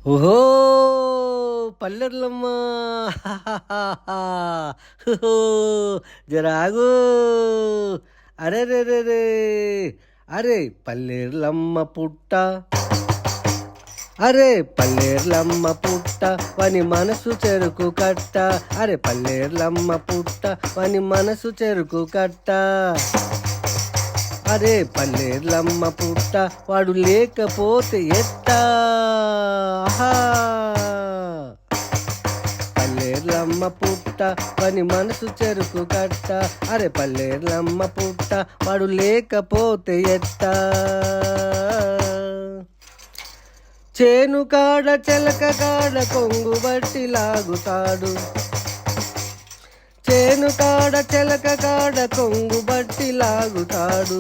ఓహో! పల్లెర్లమ్మ. ఓహో! జర ఆగు. అరెరెరెరే! అరే పల్లెర్లమ్మ పుట్ట, అరే పల్లేర్లమ్మ పుట్ట వని మనసు చెరుకు కట్ట, అరే పల్లేర్లమ్మ పుట్ట వని మనసు చెరుకు కట్ట, అరే పల్లేర్లమ్మ పుట్ట వాడు లేకపోతే ఎట్టా. ఆహా! పల్లేర్లమ్మ పుట్ట పని మనసు చెరుకు కట్ట, అరే పల్లేర్లమ్మ పుట్ట వాడు లేకపోతే ఎట్టా. చేను కాడ చెలక కాడ కొంగు బట్టి లాగుతాడు, చేను కాడ చెలక కాడ కొంగు బట్టి లాగుతాడు,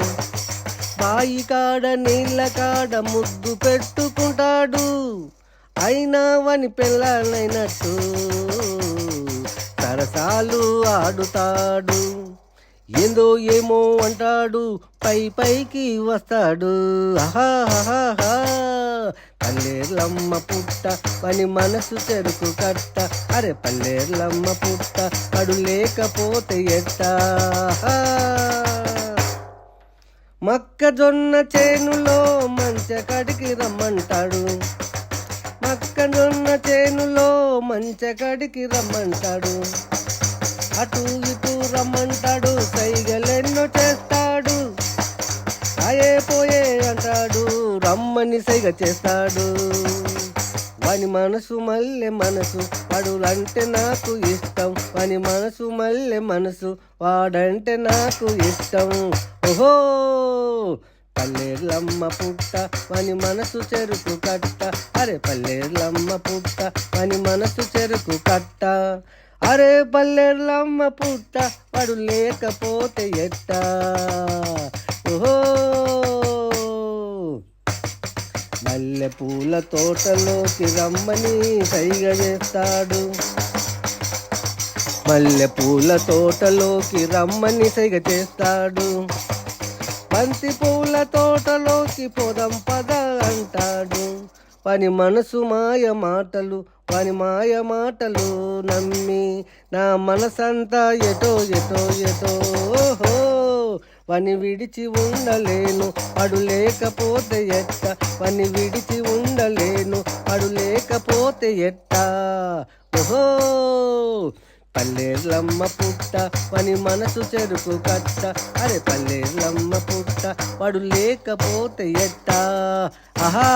బాయి కాడ నీళ్ళ కాడ ముద్దు పెట్టుకుంటాడు, అయినా వని పిల్లలైనట్టు సరసాలు ఆడుతాడు, ఏందో ఏమో అంటాడు పై పైకి వస్తాడు. ఆహాహాహా! పల్లేర్లమ్మ పుట్ట పని మనసు చెరుకు కట్ట, అరే పల్లేర్లమ్మ పుట్ట పడు లేకపోతే ఎట్టా. మొక్కజొన్న చేనులో మంచె కడికి రమ్మంటాడు, మొక్కజొన్న చేనులో మంచె కడికి రమ్మంటాడు, అటు ఇటు రమ్మంటాడు, సైగలెన్నో చేస్తాడు, ఆయే పోయే అంటాడు, రమ్మని సైగ చేస్తాడు. వాని మనసు మల్లె మనసు వాడులంటే నాకు ఇష్టం, వాని మనసు మల్లె మనసు వాడంటే నాకు ఇష్టం. ఓహో! పల్లేర్లమ్మ పుట్ట వాని మనసు చెరుకు కట్ట, అరే పల్లేర్లమ్మ పుట్ట వాని మనసు చెరుకు కట్ట, అరే పల్లెర్లమ్మ పుట్ట వాడు లేకపోతే ఎట్టా. ఓహో! మల్లె పూల తోటలోకి రమ్మని సైగ చేస్తాడు, మల్లె పూల తోటలోకి రమ్మని సైగ చేస్తాడు, బంతి పూల తోటలోకి పోదాం పద అంటాడు, వాని మనసు మాయ మాటలు వాని మాయ మాటలు నమ్మి నా మనసంతా ఎటో ఎటో ఎటో. ఓహో! వాని విడిచి ఉండలేను వాడు లేకపోతే ఎట్ట, వాని విడిచి ఉండలేను వాడు లేకపోతే ఎట్టా. ఓహో! పల్లేర్లమ్మ పుట్ట వాని మనసు చెరుకు కట్ట, అరే పల్లేర్లమ్మ పుట్ట వాడు లేకపోతే ఎట్టా. ఆహా!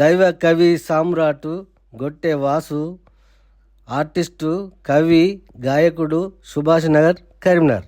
దైవ కవి సామ్రాటు గొట్టె వాసు, ఆర్టిస్టు, కవి, గాయకుడు, సుభాష్ నగర్, కరీంనగర్.